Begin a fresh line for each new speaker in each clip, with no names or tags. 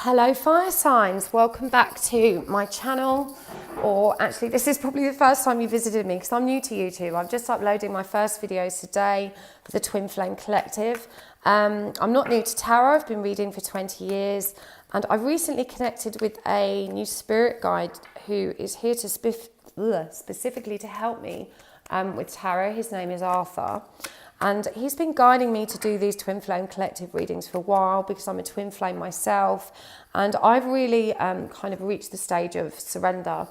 Hello fire signs, welcome back to my channel, or actually this is probably the first time you visited me because I'm new to YouTube. I'm just uploading my first videos today for the Twin Flame Collective. I'm not new to tarot, I've been reading for 20 years and I've recently connected with a new spirit guide who is here to specifically to help me with tarot. His name is Arthur. And he's been guiding me to do these Twin Flame Collective readings for a while because I'm a Twin Flame myself. And I've really kind of reached the stage of surrender.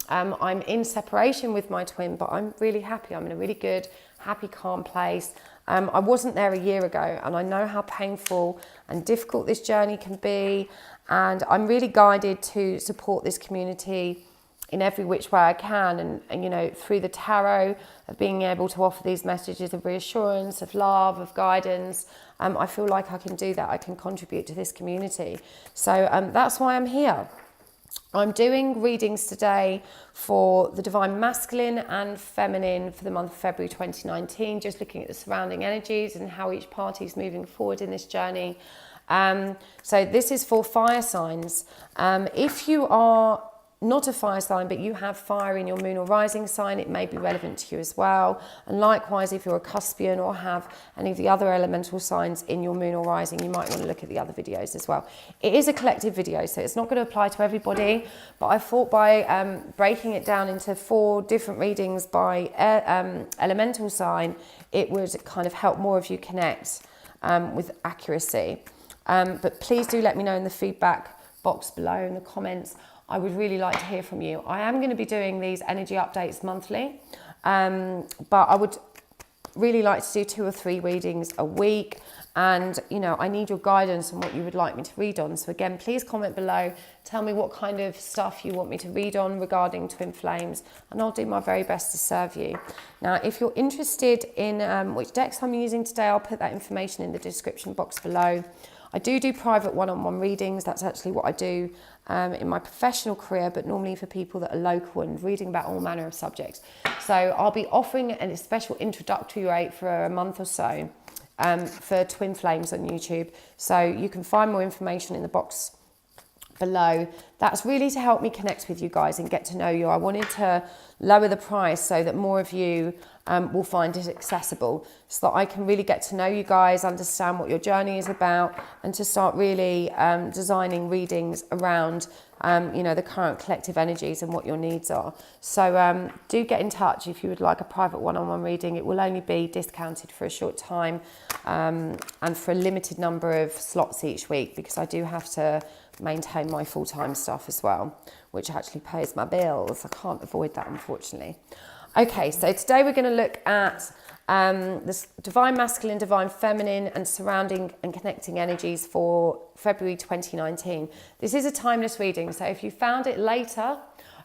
I'm in separation with my twin, but I'm really happy. I'm in a really good, happy, calm place. I wasn't there a year ago, and I know how painful and difficult this journey can be. And I'm really guided to support this community in every which way I can, and you know, through the tarot, of being able to offer these messages of reassurance, of love, of guidance. I feel like I can do that. I can contribute to this community. So that's why I'm here. I'm doing readings today for the Divine Masculine and Feminine for the month of February 2019, just looking at the surrounding energies and how each party is moving forward in this journey. So this is for fire signs. If you are not a fire sign, but you have fire in your moon or rising sign, it may be relevant to you as well. And likewise, if you're a cuspian or have any of the other elemental signs in your moon or rising, you might want to look at the other videos as well. It is a collective video, so it's not going to apply to everybody, but I thought by breaking it down into 4 different readings by elemental sign, it would kind of help more of you connect with accuracy. But please do let me know in the feedback box below in the comments. I would really like to hear from you. I am going to be doing these energy updates monthly, but I would really like to do 2 or 3 readings a week. And, you know, I need your guidance on what you would like me to read on. So again, please comment below. Tell me what kind of stuff you want me to read on regarding twin flames, and I'll do my very best to serve you. Now, if you're interested in which decks I'm using today, I'll put that information in the description box below. I do private one-on-one readings. That's actually what I do in my professional career, but normally for people that are local and reading about all manner of subjects. So I'll be offering a special introductory rate for a month or so for twin flames on YouTube. So you can find more information in the box below. That's really to help me connect with you guys and get to know you. I wanted to lower the price so that more of you will find it accessible, so that I can really get to know you guys, understand what your journey is about, and to start really designing readings around you know, the current collective energies and what your needs are. So do get in touch if you would like a private one-on-one reading. It will only be discounted for a short time and for a limited number of slots each week, because I do have to maintain my full-time stuff as well, which actually pays my bills. I can't avoid that, unfortunately. Okay, so today we're going to look at this Divine Masculine, Divine Feminine, and surrounding and connecting energies for February 2019. This is a timeless reading, so if you found it later,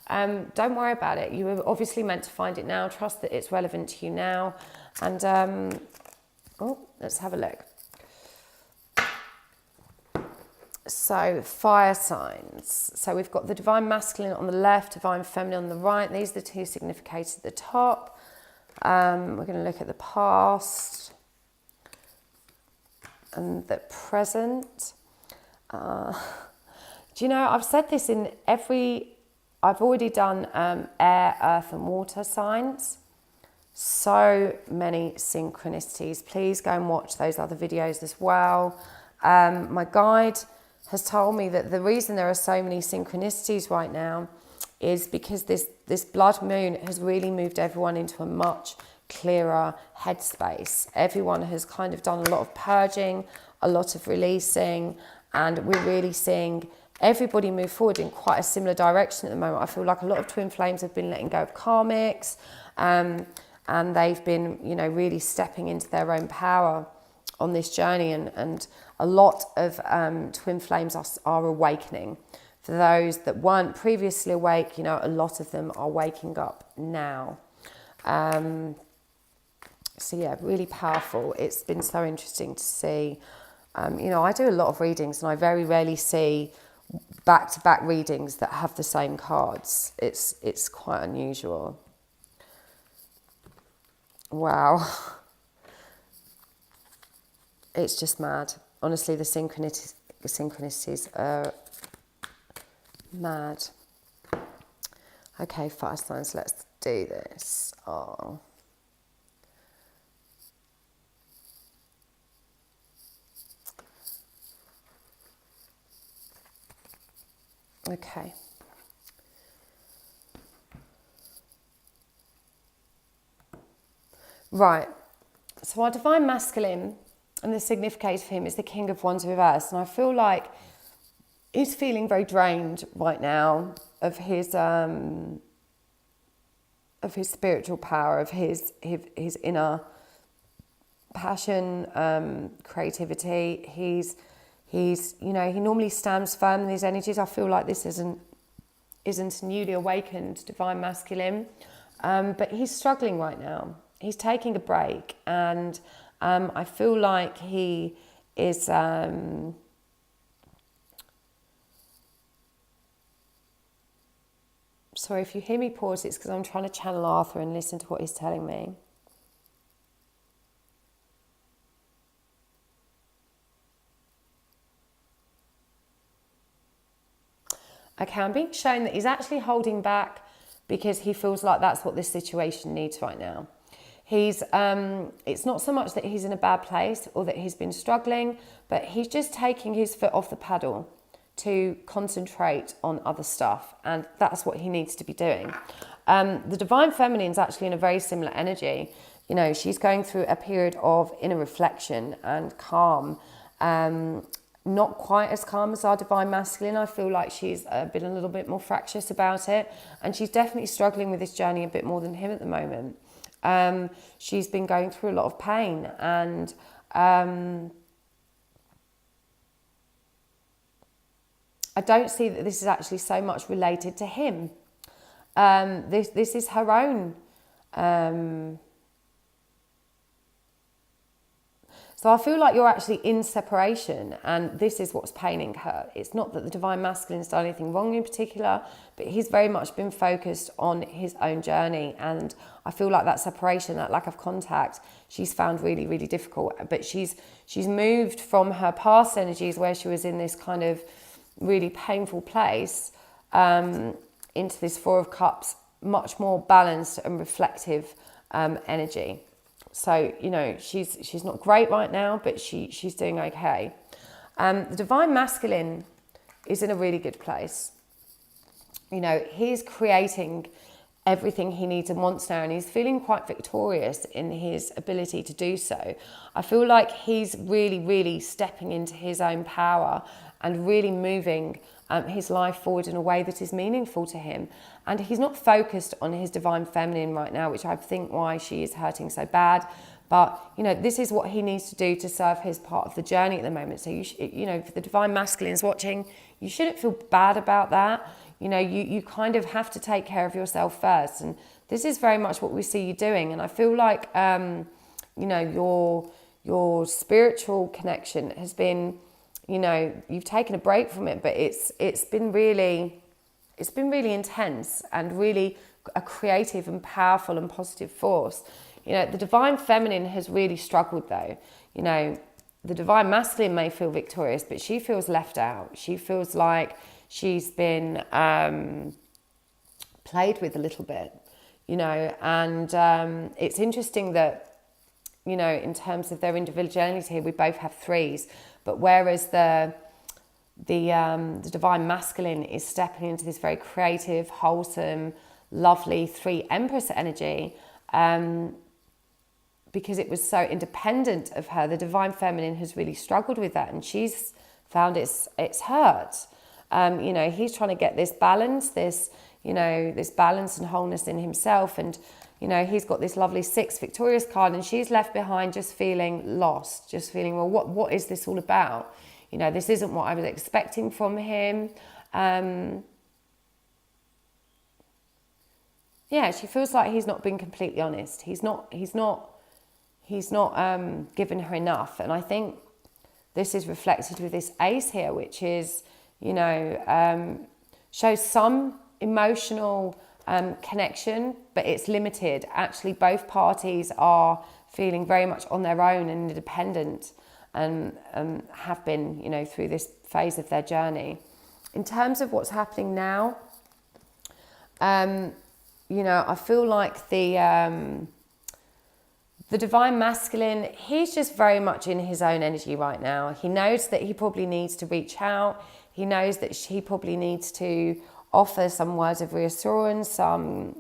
don't worry about it. You were obviously meant to find it now. Trust that it's relevant to you now. And, oh, let's have a look. So fire signs. So we've got the Divine Masculine on the left, Divine Feminine on the right. These are the 2 significators at the top. We're going to look at the past and the present. Do you know, I've said this in I've already done air, earth and water signs. So many synchronicities. Please go and watch those other videos as well. My guide has told me that the reason there are so many synchronicities right now is because this blood moon has really moved everyone into a much clearer headspace. Everyone has kind of done a lot of purging, a lot of releasing, and we're really seeing everybody move forward in quite a similar direction at the moment. I feel like a lot of twin flames have been letting go of karmics, and they've been, you know, really stepping into their own power on this journey, and a lot of twin flames are awakening. For those that weren't previously awake, you know, a lot of them are waking up now. So yeah, really powerful. It's been so interesting to see. You know, I do a lot of readings and I very rarely see back-to-back readings that have the same cards. It's quite unusual. Wow. It's just mad. Honestly, the synchronicities are mad. Okay, fire signs, let's do this. Oh. Okay. Right. So our divine masculine, and the significator for him is the King of Wands reverse. And I feel like he's feeling very drained right now of his spiritual power, of his inner passion, creativity. He's he normally stands firm in his energies. I feel like this isn't a newly awakened divine masculine, but he's struggling right now. He's taking a break, and I feel like he is sorry if you hear me pause, it's because I'm trying to channel Arthur and listen to what he's telling me. Okay, I'm being shown that he's actually holding back because he feels like that's what this situation needs right now. He's, it's not so much that he's in a bad place or that he's been struggling, but he's just taking his foot off the paddle to concentrate on other stuff, and that's what he needs to be doing. The divine feminine is actually in a very similar energy. You know, she's going through a period of inner reflection and calm. Not quite as calm as our divine masculine. I feel like she's been a little bit more fractious about it, and she's definitely struggling with this journey a bit more than him at the moment. She's been going through a lot of pain, and I don't see that this is actually so much related to him. This is her own. So I feel like you're actually in separation, and this is what's paining her. It's not that the divine masculine's done anything wrong in particular, but he's very much been focused on his own journey. And I feel like that separation, that lack of contact, she's found really, really difficult. But she's moved from her past energies, where she was in this kind of really painful place, into this Four of Cups, much more balanced and reflective energy. So, you know, she's not great right now, but she's doing okay. The divine masculine is in a really good place. You know, he's creating everything he needs and wants now, and he's feeling quite victorious in his ability to do so. I feel like he's really, really stepping into his own power and really moving his life forward in a way that is meaningful to him. And he's not focused on his divine feminine right now, which I think why she is hurting so bad. But, you know, this is what he needs to do to serve his part of the journey at the moment. So, you know, if the divine masculine is watching, you shouldn't feel bad about that. You know, you kind of have to take care of yourself first. And this is very much what we see you doing. And I feel like, you know, your spiritual connection has been, you know, you've taken a break from it, but it's been really intense and really a creative and powerful and positive force. You know, the divine feminine has really struggled though. You know, the divine masculine may feel victorious, but she feels left out. She feels like she's been played with a little bit, you know, and it's interesting that, you know, in terms of their individuality here, we both have threes, but whereas the divine masculine is stepping into this very creative, wholesome, lovely 3 Empress energy, because it was so independent of her, the divine feminine has really struggled with that, and she's found it's hurt. You know, he's trying to get this balance, this balance and wholeness in himself, and you know, he's got this lovely 6 Victorious card, and she's left behind just feeling lost, just feeling, well, what is this all about? You know, this isn't what I was expecting from him. Yeah, she feels like he's not been completely honest. He's not given her enough. And I think this is reflected with this Ace here, which is, you know, shows some emotional connection, but it's limited. Actually, both parties are feeling very much on their own and independent, and have been, you know, through this phase of their journey. In terms of what's happening now, you know, I feel like the divine masculine, he's just very much in his own energy right now. He knows that he probably needs to reach out. He knows that he probably needs to offer some words of reassurance, some,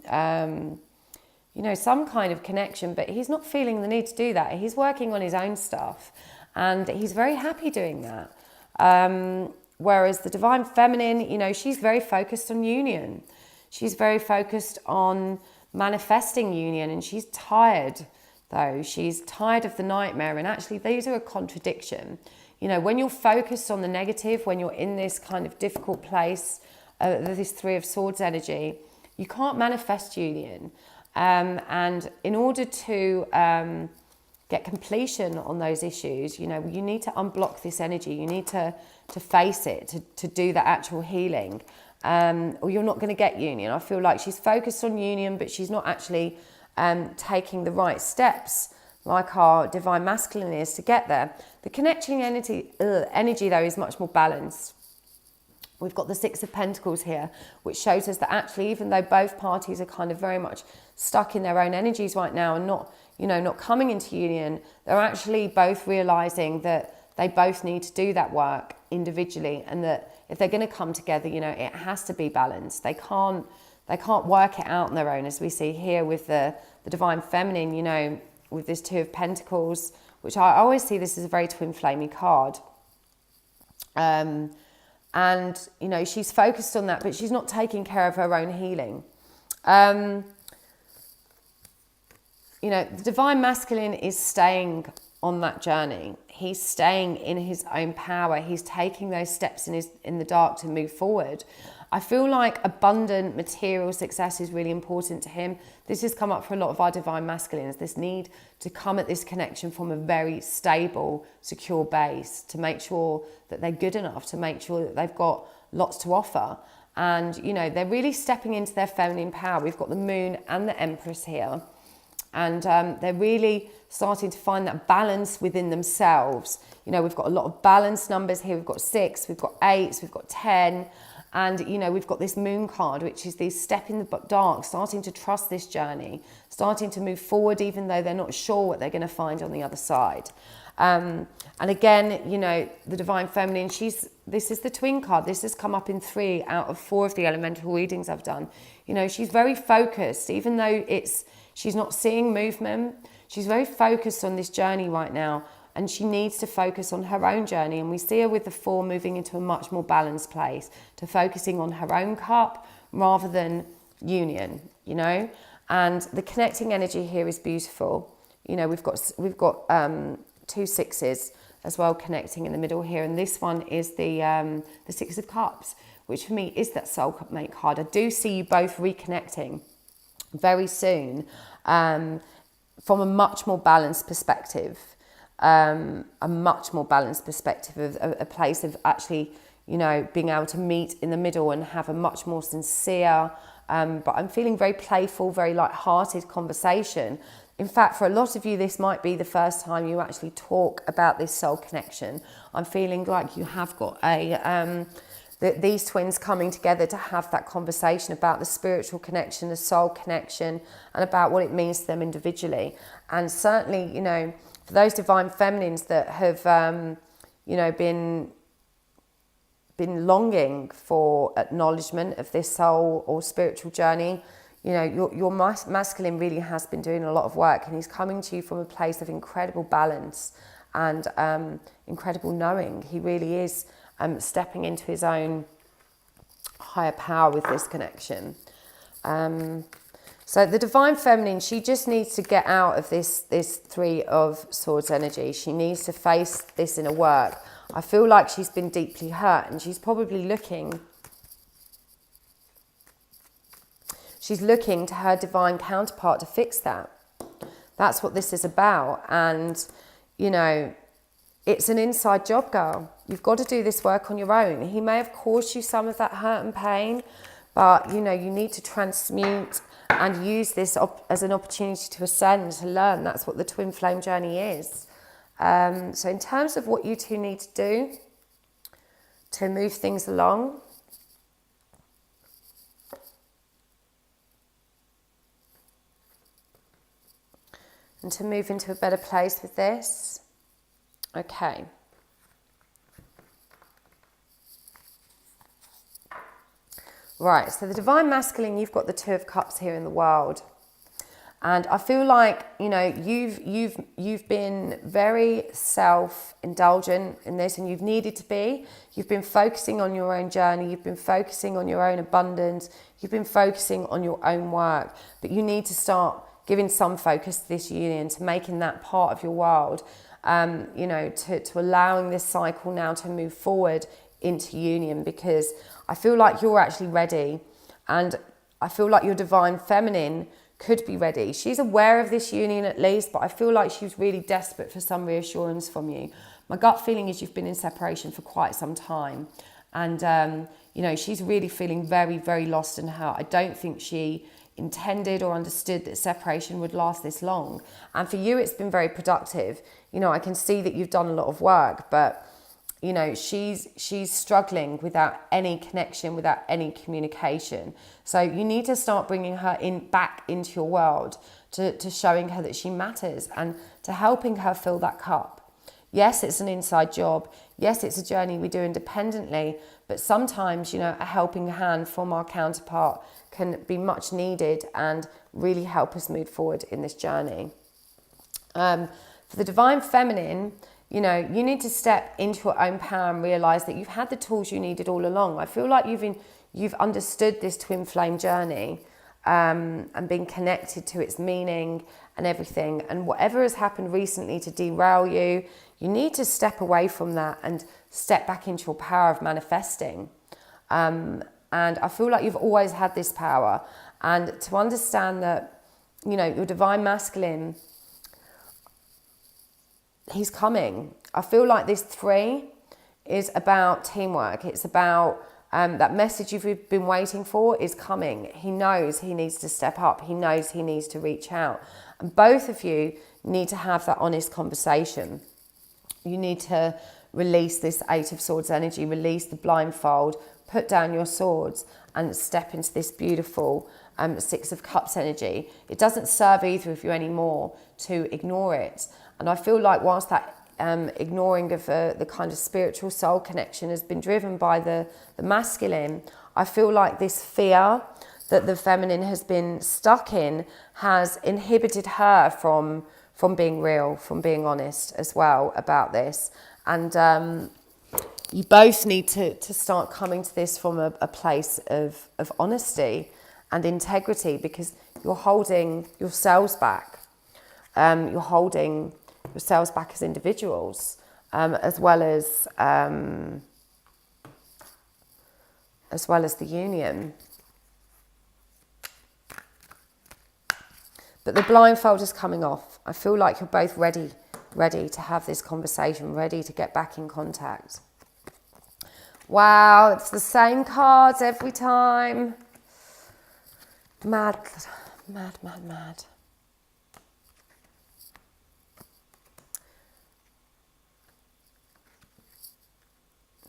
you know, some kind of connection, but he's not feeling the need to do that. He's working on his own stuff, and he's very happy doing that. Whereas the divine feminine, you know, she's very focused on union. She's very focused on manifesting union, and she's tired, though. She's tired of the nightmare, and actually these are a contradiction. You know, when you're focused on the negative, when you're in this kind of difficult place, this Three of Swords energy, you can't manifest union. And in order to get completion on those issues, you know, you need to unblock this energy. You need to face it, to do the actual healing, or you're not going to get union. I feel like she's focused on union, but she's not actually taking the right steps like our divine masculine is to get there. The connecting energy though is much more balanced. We've got the Six of Pentacles here, which shows us that actually, even though both parties are kind of very much stuck in their own energies right now and not, you know, not coming into union, they're actually both realizing that they both need to do that work individually, and that if they're going to come together, you know, it has to be balanced. They can't work it out on their own, as we see here with the divine feminine, you know, with this Two of Pentacles, which I always see this as a very twin flamey card. And, you know, she's focused on that, but she's not taking care of her own healing. You know, the divine masculine is staying on that journey. He's staying in his own power. He's taking those steps in the dark to move forward. I feel like abundant material success is really important to him. This has come up for a lot of our divine masculines, this need to come at this connection from a very stable, secure base, to make sure that they're good enough, to make sure that they've got lots to offer. And, you know, they're really stepping into their feminine power. We've got the Moon and the Empress here. And they're really starting to find that balance within themselves. You know, we've got a lot of balance numbers here. We've got 6, we've got 8, we've got 10. And, you know, we've got this Moon card, which is this step in the dark, starting to trust this journey, starting to move forward, even though they're not sure what they're going to find on the other side. And again, you know, the divine feminine, this is the twin card. This has come up in 3 out of 4 of the elemental readings I've done. You know, she's very focused, even though she's not seeing movement. She's very focused on this journey right now, and she needs to focus on her own journey. And we see her with the 4 moving into a much more balanced place, to focusing on her own cup rather than union, you know. And the connecting energy here is beautiful. You know, we've got 2 6s as well connecting in the middle here, and this one is the 6 of Cups, which for me is that soulmate card. I do see you both reconnecting very soon, from a much more balanced perspective. A much more balanced perspective of a place of actually, you know, being able to meet in the middle and have a much more sincere, but I'm feeling very playful, very light-hearted conversation. In fact, for a lot of you, this might be the first time you actually talk about this soul connection. I'm feeling like you have got these twins coming together to have that conversation about the spiritual connection, the soul connection, and about what it means to them individually. And certainly, you know, for those divine feminines that have, you know, been longing for acknowledgement of this soul or spiritual journey, you know, your masculine really has been doing a lot of work, and he's coming to you from a place of incredible balance and incredible knowing. He really is stepping into his own higher power with this connection. So the divine feminine, she just needs to get out of this 3 of Swords energy. She needs to face this inner work. I feel like she's been deeply hurt, and she's probably looking to her divine counterpart to fix that. That's what this is about. And, you know, it's an inside job, girl. You've got to do this work on your own. He may have caused you some of that hurt and pain, but, you know, you need to transmute and use this as an opportunity to ascend, to learn. That's what the twin flame journey is. So in terms of what you two need to do, to move things along. And to move into a better place with this. Okay. Right, so the Divine Masculine, you've got the Two of Cups here in the World. And I feel like, you know, you've been very self-indulgent in this, and you've needed to be. You've been focusing on your own journey. You've been focusing on your own abundance. You've been focusing on your own work. But you need to start giving some focus to this union, to making that part of your world, you know, to allowing this cycle now to move forward into union, because I feel like you're actually ready, and I feel like your Divine Feminine could be ready. She's aware of this union at least, but I feel like she's really desperate for some reassurance from you. My gut feeling is you've been in separation for quite some time, and you know, she's really feeling very, very lost in her. I don't think she intended or understood that separation would last this long. And for you, it's been very productive. You know, I can see that you've done a lot of work, but you know, she's struggling without any connection, without any communication. So you need to start bringing her back into your world, to showing her that she matters, and to helping her fill that cup. Yes, it's an inside job. Yes, it's a journey we do independently, but sometimes, you know, a helping hand from our counterpart can be much needed and really help us move forward in this journey. For the Divine Feminine, you know, you need to step into your own power and realise that you've had the tools you needed all along. I feel like you've understood this twin flame journey, and been connected to its meaning and everything. And whatever has happened recently to derail you, you need to step away from that and step back into your power of manifesting. And I feel like you've always had this power. And to understand that, you know, your Divine Masculine, he's coming. I feel like this 3 is about teamwork. It's about that message you've been waiting for is coming. He knows he needs to step up. He knows he needs to reach out. And both of you need to have that honest conversation. You need to release this 8 of Swords energy, release the blindfold, put down your swords and step into this beautiful 6 of Cups energy. It doesn't serve either of you anymore to ignore it. And I feel like whilst that ignoring of the kind of spiritual soul connection has been driven by the masculine, I feel like this fear that the feminine has been stuck in has inhibited her from being real, from being honest as well about this. And you both need to start coming to this from a place of honesty and integrity, because you're holding yourselves back. You're holding yourselves back as individuals, as well as the union. But the blindfold is coming off. I feel like you're both ready to have this conversation, ready to get back in contact. Wow, it's the same cards every time. Mad, mad, mad, mad.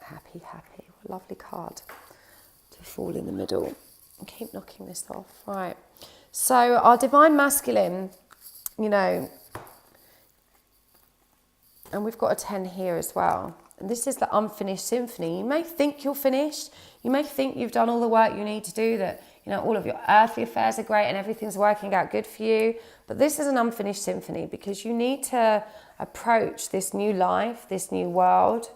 Happy, happy. What a lovely card to fall in the middle. And keep knocking this off. Right. So our Divine Masculine, you know, and we've got a 10 here as well. And this is the unfinished symphony. You may think you're finished. You may think you've done all the work you need to do, that, you know, all of your earthly affairs are great and everything's working out good for you. But this is an unfinished symphony, because you need to approach this new life, this new world,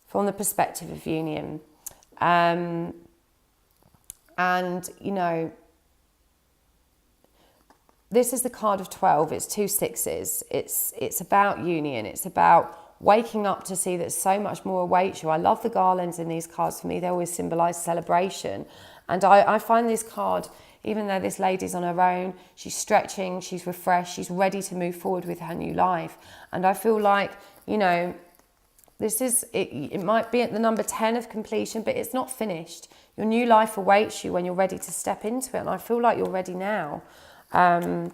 from the perspective of union. And, you know, this is the card of 12. It's 2 6s. It's about union. It's about waking up to see that so much more awaits you. I love the garlands in these cards. For me, they always symbolise celebration. And I find this card, even though this lady's on her own, she's stretching, she's refreshed, she's ready to move forward with her new life. And I feel like, you know, this is, it might be at the number 10 of completion, but it's not finished. Your new life awaits you when you're ready to step into it. And I feel like you're ready now. For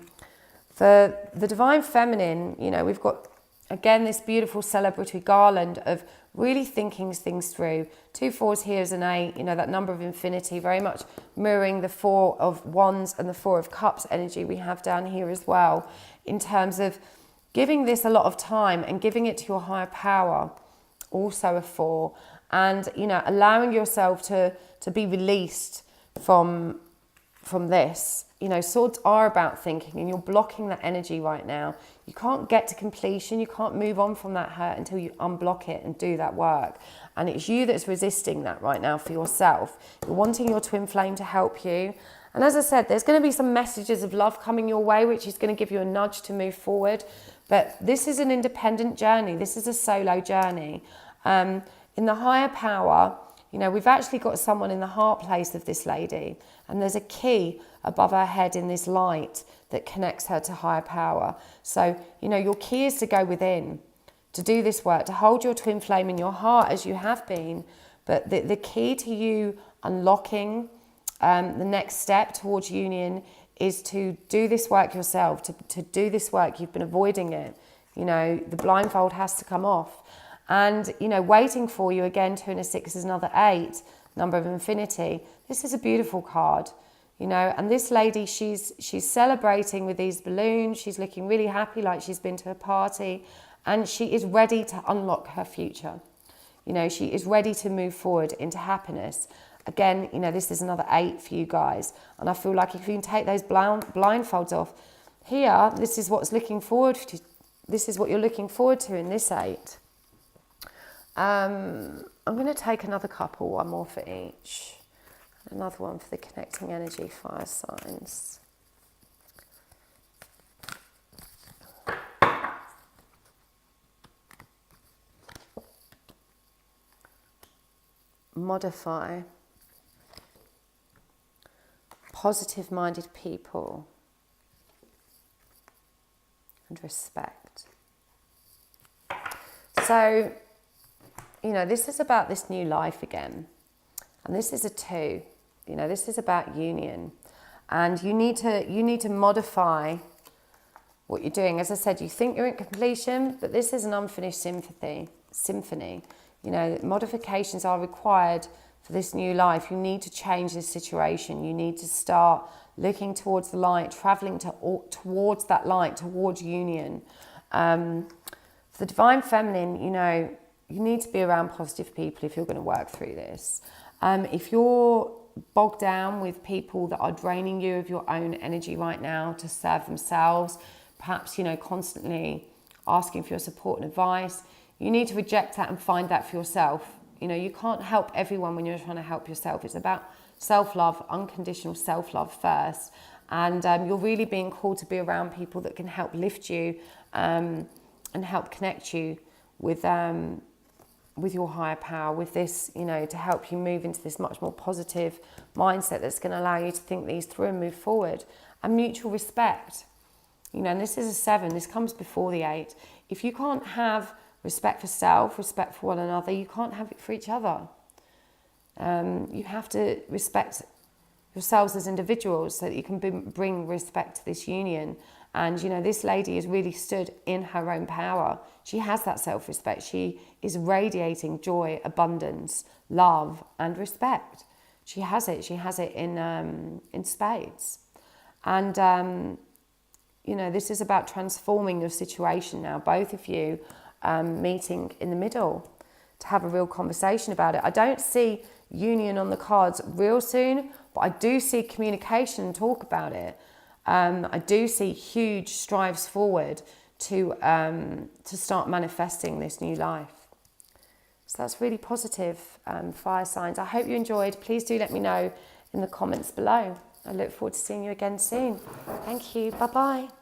the Divine Feminine, you know, we've got, again, this beautiful celebratory garland of really thinking things through. 2 4s here is an 8, you know, that number of infinity, very much mirroring the 4 of Wands and the 4 of Cups energy we have down here as well, in terms of giving this a lot of time and giving it to your higher power, also a 4, and, you know, allowing yourself to be released from this. You know, swords are about thinking, and you're blocking that energy right now. You can't get to completion, you can't move on from that hurt until you unblock it and do that work. And it's you that's resisting that right now for yourself. You're wanting your twin flame to help you. And as I said, there's going to be some messages of love coming your way, which is going to give you a nudge to move forward. But this is an independent journey. This is a solo journey. In the higher power, you know, we've actually got someone in the heart place of this lady, and there's a key above her head in this light that connects her to higher power. So, you know, your key is to go within, to do this work, to hold your twin flame in your heart as you have been. But the key to you unlocking the next step towards union is to do this work yourself, to do this work. You've been avoiding it. You know, the blindfold has to come off. And, you know, waiting for you again, 2 and a 6 is another 8, number of infinity. This is a beautiful card, you know, and this lady, she's celebrating with these balloons. She's looking really happy, like she's been to a party, and she is ready to unlock her future. You know, she is ready to move forward into happiness. Again, you know, this is another 8 for you guys. And I feel like if you can take those blindfolds off here, this is what's looking forward to. This is what you're looking forward to in this 8. I'm going to take another couple, one more for each. Another one for the connecting energy fire signs. Modify. Positive-minded people. And respect. So, you know, this is about this new life again. And this is a 2. You know, this is about union. And you need to modify what you're doing. As I said, you think you're in completion, but this is an unfinished symphony. You know, modifications are required for this new life. You need to change this situation. You need to start looking towards the light, traveling towards that light, towards union. For the Divine Feminine, you know, you need to be around positive people if you're going to work through this. If you're bogged down with people that are draining you of your own energy right now to serve themselves, perhaps, you know, constantly asking for your support and advice, you need to reject that and find that for yourself. You know, you can't help everyone when you're trying to help yourself. It's about self-love, unconditional self-love first. And you're really being called to be around people that can help lift you and help connect you with your higher power, with this, you know, to help you move into this much more positive mindset that's going to allow you to think these through and move forward. And mutual respect. You know, and this is a 7. This comes before the 8. If you can't have respect for self, respect for one another, you can't have it for each other. You have to respect yourselves as individuals so that you can bring respect to this union. And, you know, this lady has really stood in her own power. She has that self-respect. She is radiating joy, abundance, love, and respect. She has it. She has it in spades. And, you know, this is about transforming your situation now. Both of you meeting in the middle to have a real conversation about it. I don't see union on the cards real soon, but I do see communication and talk about it. I do see huge strives forward to start manifesting this new life. So that's really positive, fire signs. I hope you enjoyed. Please do let me know in the comments below. I look forward to seeing you again soon. Thank you. Bye-bye.